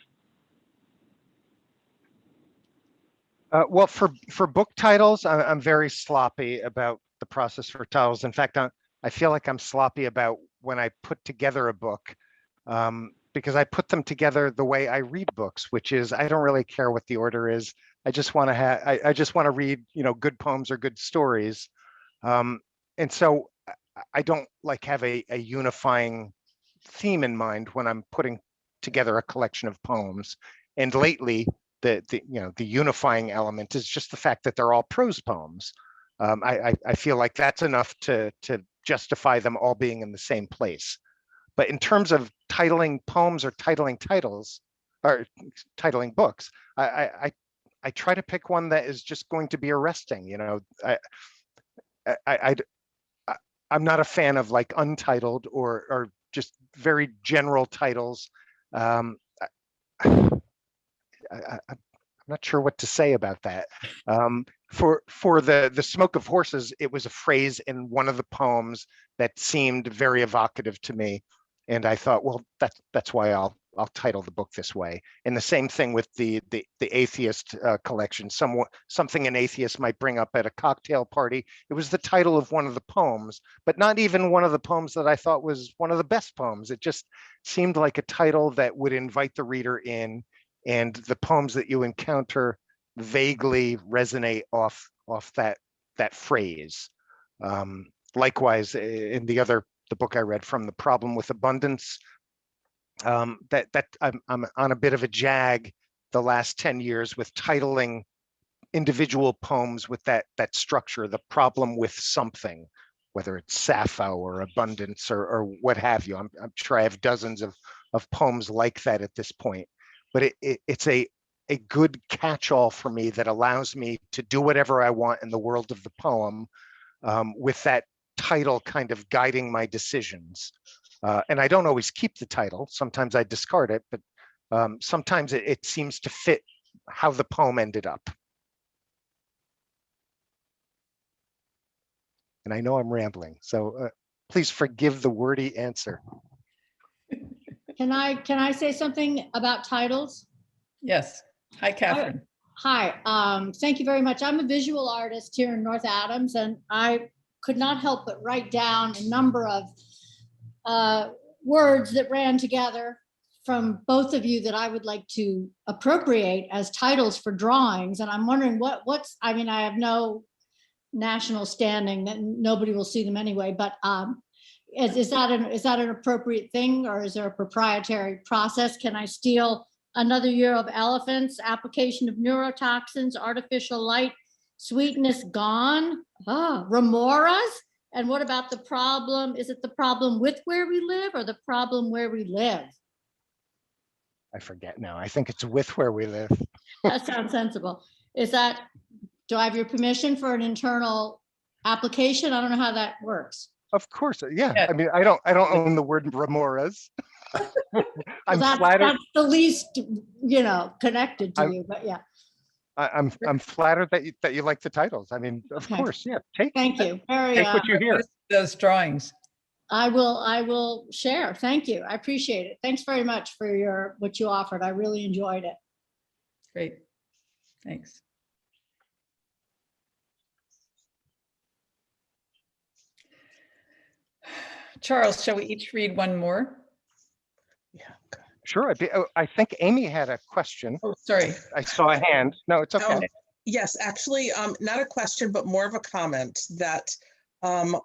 [SPEAKER 5] Well, for book titles, I'm very sloppy about the process for titles. In fact, I feel like I'm sloppy about when I put together a book, because I put them together the way I read books, which is I don't really care what the order is. I just want to I just want to read, good poems or good stories. And so I don't like have a unifying theme in mind when I'm putting together a collection of poems. And lately, the unifying element is just the fact that they're all prose poems. I feel like that's enough to justify them all being in the same place. But in terms of titling poems or titling titles or titling books, I try to pick one that is just going to be arresting. I'm not a fan of like untitled or just very general titles. I'm not sure what to say about that. For the Smoke of Horses, it was a phrase in one of the poems that seemed very evocative to me, and I thought, well, that's why I'll title the book this way. And the same thing with the Atheist collection. Something an atheist might bring up at a cocktail party. It was the title of one of the poems, but not even one of the poems that I thought was one of the best poems. It just seemed like a title that would invite the reader in, and the poems that you encounter vaguely resonate off that phrase. Likewise, in the book I read, From the Problem with Abundance, that I'm on a bit of a jag the last 10 years with titling individual poems with that structure, the problem with something, whether it's Sappho or abundance or what have you. I'm sure I have dozens of poems like that at this point, but it's a good catch-all for me that allows me to do whatever I want in the world of the poem, with that title kind of guiding my decisions. And I don't always keep the title. Sometimes I discard it, but sometimes it seems to fit how the poem ended up. And I know I'm rambling, so please forgive the wordy answer.
[SPEAKER 9] Can I say something about titles?
[SPEAKER 2] Yes. Hi, Catherine.
[SPEAKER 9] Hi, thank you very much. I'm a visual artist here in North Adams, and I could not help but write down a number of words that ran together from both of you that I would like to appropriate as titles for drawings. And I'm wondering I have no national standing, that nobody will see them anyway, but is that an appropriate thing, or is there a proprietary process? Can I steal Another Year of Elephants, Application of Neurotoxins, Artificial Light, Sweetness Gone, Remoras? And what about the problem? Is it the problem with where we live or the problem where we live?
[SPEAKER 5] I forget now. I think it's with where we live.
[SPEAKER 9] That sounds sensible. Do I have your permission for an internal application? I don't know how that works.
[SPEAKER 5] Of course, yeah. I mean, I don't own the word remoras. I'm flattered.
[SPEAKER 9] That's the least, connected to you, but yeah.
[SPEAKER 5] I'm flattered that you like the titles. I mean, of course, yeah.
[SPEAKER 9] Thank you.
[SPEAKER 5] Take what you hear.
[SPEAKER 2] Those drawings.
[SPEAKER 9] I will share. Thank you. I appreciate it. Thanks very much for what you offered. I really enjoyed it.
[SPEAKER 2] Great. Thanks. Charles, shall we each read one more?
[SPEAKER 5] Yeah, sure. I think Amy had a question.
[SPEAKER 2] Oh, sorry.
[SPEAKER 5] I saw a hand. No, it's okay.
[SPEAKER 10] Yes, actually, not a question, but more of a comment that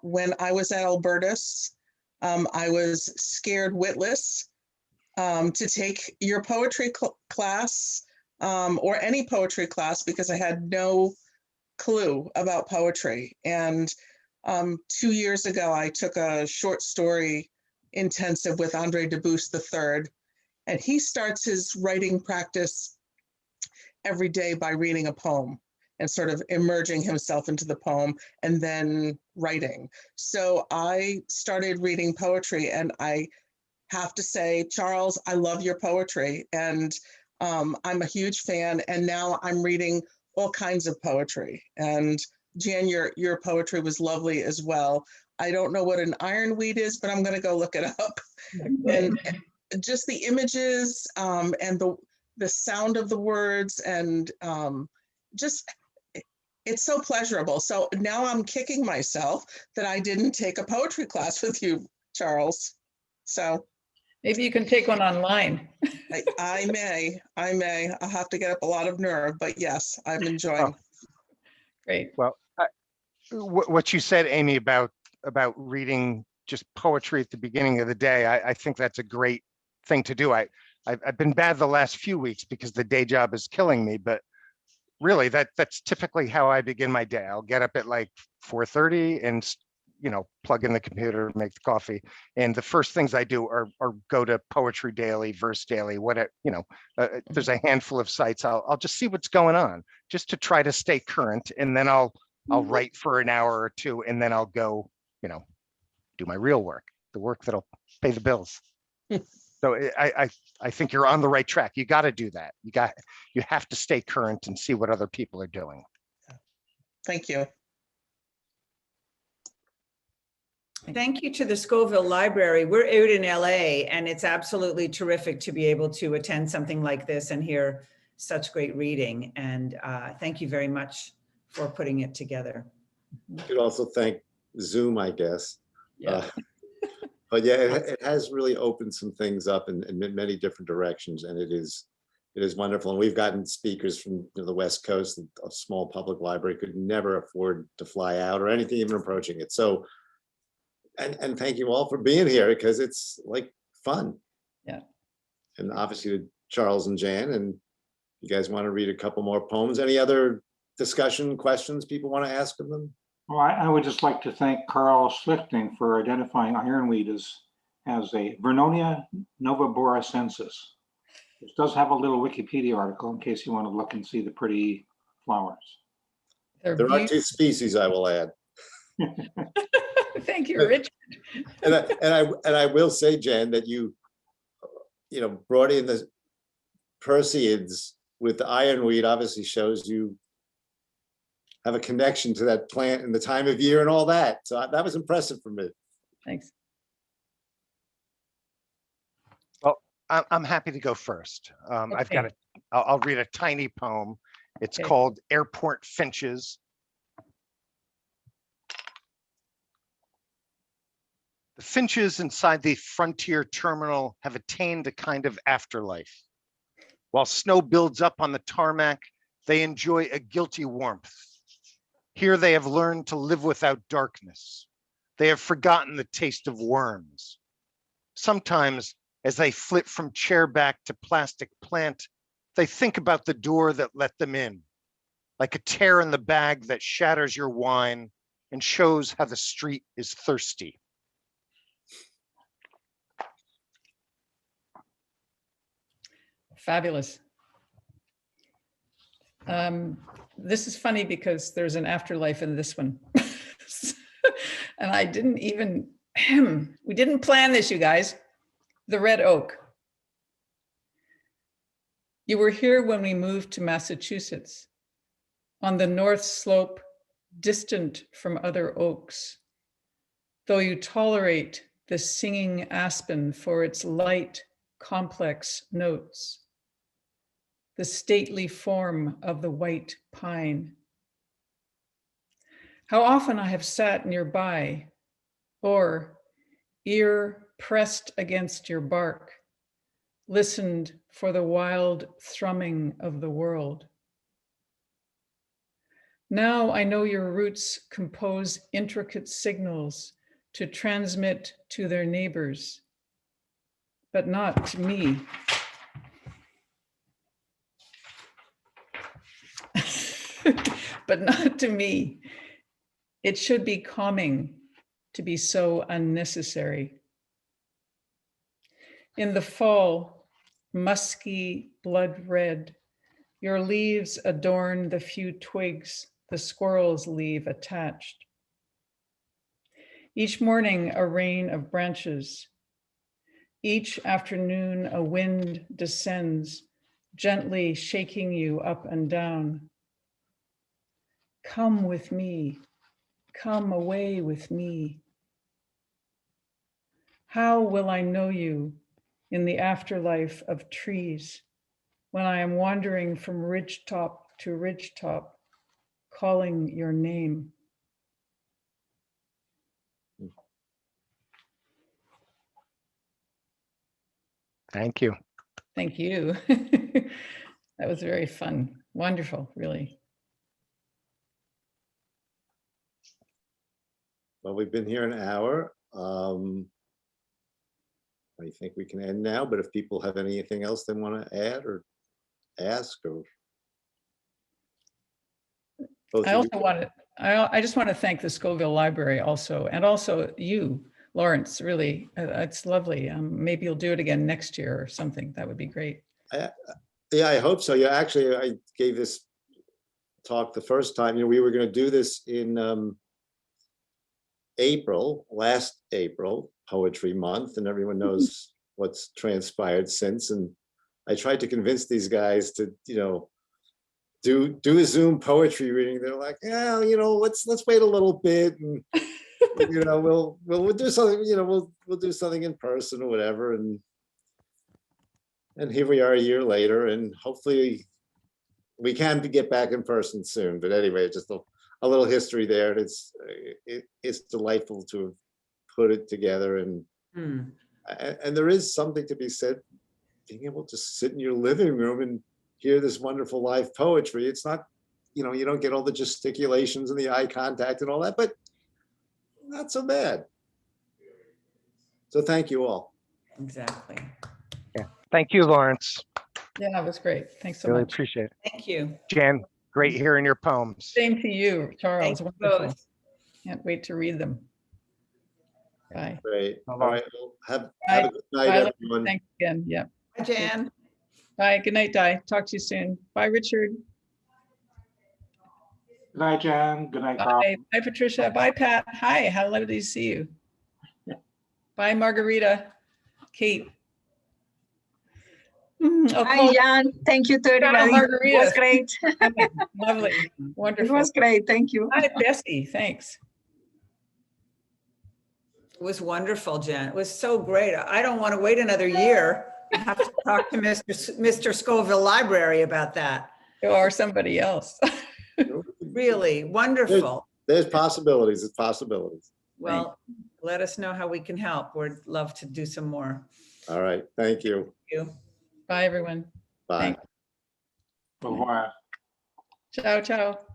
[SPEAKER 10] when I was at Albertus, I was scared witless to take your poetry class or any poetry class because I had no clue about poetry. And 2 years ago, I took a short story intensive with Andre Debus III, and he starts his writing practice every day by reading a poem and sort of immersing himself into the poem and then writing. So I started reading poetry, and I have to say, Charles, I love your poetry, and I'm a huge fan, and now I'm reading all kinds of poetry. And Jan, your poetry was lovely as well. I don't know what an ironweed is, but I'm going to go look it up. And just the images and the sound of the words, and just it's so pleasurable. So now I'm kicking myself that I didn't take a poetry class with you, Charles. So
[SPEAKER 2] Maybe you can take one online.
[SPEAKER 10] I may. I'll have to get up a lot of nerve, but yes, I'm enjoying.
[SPEAKER 2] Great.
[SPEAKER 5] Well, what you said, Amy, about reading just poetry at the beginning of the day, I think that's a great thing to do. I've been bad the last few weeks because the day job is killing me, but really that's typically how I begin my day. I'll get up at like 4:30 and plug in the computer, make the coffee, and the first things I do are go to Poetry Daily, Verse Daily, whatever. There's a handful of sites. I'll just see what's going on, just to try to stay current, and then I'll write for an hour or two, and then I'll go, do my real work, the work that'll pay the bills. So I think you're on the right track. You got to do that. You have to stay current and see what other people are doing.
[SPEAKER 10] Thank you.
[SPEAKER 6] Thank you to the Scoville Library. We're out in LA, and it's absolutely terrific to be able to attend something like this and hear such great reading. And thank you very much for putting it together.
[SPEAKER 1] You could also thank Zoom, I guess.
[SPEAKER 2] Yeah.
[SPEAKER 1] But yeah, it has really opened some things up in many different directions, and it is wonderful. And we've gotten speakers from the West Coast. A small public library could never afford to fly out or anything even approaching it. So, and thank you all for being here, because it's like fun.
[SPEAKER 2] Yeah.
[SPEAKER 1] And obviously to Charles and Jan, and you guys want to read a couple more poems. Any other discussion, questions people want to ask of them?
[SPEAKER 11] Well, I would just like to thank Carl Schlichting for identifying ironweed as a Vernonia novaboracensis, which does have a little Wikipedia article in case you want to look and see the pretty flowers.
[SPEAKER 1] There are two species, I will add.
[SPEAKER 2] Thank you, Richard.
[SPEAKER 1] And I will say, Jan, that you brought in the Perseids with the ironweed, obviously shows you have a connection to that plant and the time of year and all that. So that was impressive for me.
[SPEAKER 2] Thanks.
[SPEAKER 5] Well, I'm happy to go first. I've got I'll read a tiny poem. It's called Airport Finches. The finches inside the Frontier Terminal have attained a kind of afterlife. While snow builds up on the tarmac, they enjoy a guilty warmth. Here they have learned to live without darkness. They have forgotten the taste of worms. Sometimes, as they flit from chairback to plastic plant, they think about the door that let them in, like a tear in the bag that shatters your wine and shows how the street is thirsty.
[SPEAKER 2] Fabulous. This is funny because there's an afterlife in this one. And I didn't even, we didn't plan this, you guys. The red oak. You were here when we moved to Massachusetts, on the north slope, distant from other oaks. Though you tolerate the singing aspen for its light, complex notes, the stately form of the white pine. How often I have sat nearby, or ear pressed against your bark, listened for the wild thrumming of the world. Now I know your roots compose intricate signals to transmit to their neighbors, but not to me. But not to me. It should be calming to be so unnecessary. In the fall, musky blood red, your leaves adorn the few twigs the squirrels leave attached. Each morning, a rain of branches. Each afternoon, a wind descends, gently shaking you up and down. Come with me, come away with me. How will I know you in the afterlife of trees when I am wandering from ridgetop to ridgetop, calling your name?
[SPEAKER 5] Thank you.
[SPEAKER 2] Thank you. That was very fun. Wonderful, really.
[SPEAKER 1] Well, we've been here an hour. I think we can end now, but if people have anything else they want to add or ask or. Both
[SPEAKER 2] I
[SPEAKER 1] of
[SPEAKER 2] also
[SPEAKER 1] you.
[SPEAKER 2] wanted, I just want to thank the Scoville Library also, and also you, Lawrence, really, it's lovely. Maybe you'll do it again next year or something. That would be great.
[SPEAKER 1] Yeah, I hope so. Yeah, actually, I gave this talk the first time. You know, we were going to do this in April, last April, Poetry Month, and everyone knows what's transpired since. And I tried to convince these guys to, you know, do a Zoom poetry reading. They're like, yeah, you know, let's wait a little bit, and you know, we'll do something. You know, we'll do something in person or whatever. And here we are a year later, and hopefully we can get back in person soon. But anyway, just a little history there. And it's delightful to have put it together, and there is something to be said, being able to sit in your living room and hear this wonderful live poetry. It's not, you know, you don't get all the gesticulations and the eye contact and all that, but not so bad. So thank you all.
[SPEAKER 6] Exactly.
[SPEAKER 5] Yeah. Thank you, Lawrence.
[SPEAKER 2] Yeah, that was great. Thanks so
[SPEAKER 5] Really
[SPEAKER 2] much.
[SPEAKER 5] appreciate it.
[SPEAKER 6] Thank you.
[SPEAKER 5] Jan, great hearing your poems.
[SPEAKER 2] Same to you, Charles.
[SPEAKER 6] Thank you
[SPEAKER 2] Wonderful.
[SPEAKER 6] both.
[SPEAKER 2] Can't wait to read them. Bye.
[SPEAKER 1] Great. All
[SPEAKER 5] Bye-bye.
[SPEAKER 1] right. Well, have a good night,
[SPEAKER 2] Bye,
[SPEAKER 1] everyone.
[SPEAKER 2] thanks again. Yeah.
[SPEAKER 6] Hi, Jan.
[SPEAKER 2] Bye. Good night, Di. Talk to you soon. Bye, Richard.
[SPEAKER 11] Good night, Jan. Good night, Carl.
[SPEAKER 2] Bye. Bye, Patricia. Bye, Pat. Hi. How lovely to see you. Bye, Margarita. Kate. Oh,
[SPEAKER 12] Hi,
[SPEAKER 2] Cole.
[SPEAKER 12] Jan. Thank you to everybody. It
[SPEAKER 2] Margarita.
[SPEAKER 12] was great.
[SPEAKER 2] Lovely.
[SPEAKER 12] It
[SPEAKER 2] Wonderful.
[SPEAKER 12] was great. Thank you.
[SPEAKER 2] Hi, Bessie. Thanks.
[SPEAKER 6] It was wonderful, Jen. It was so great. I don't want to wait another year. I have to talk to Mr. Scoville Library about that.
[SPEAKER 2] Or somebody else.
[SPEAKER 6] Really wonderful.
[SPEAKER 1] There's possibilities. It's possibilities.
[SPEAKER 6] Well, let us know how we can help. We'd love to do some more.
[SPEAKER 1] All right. Thank you.
[SPEAKER 6] Thank you.
[SPEAKER 2] Bye, everyone.
[SPEAKER 1] Bye.
[SPEAKER 2] Thanks.
[SPEAKER 11] Au revoir.
[SPEAKER 2] Ciao, ciao.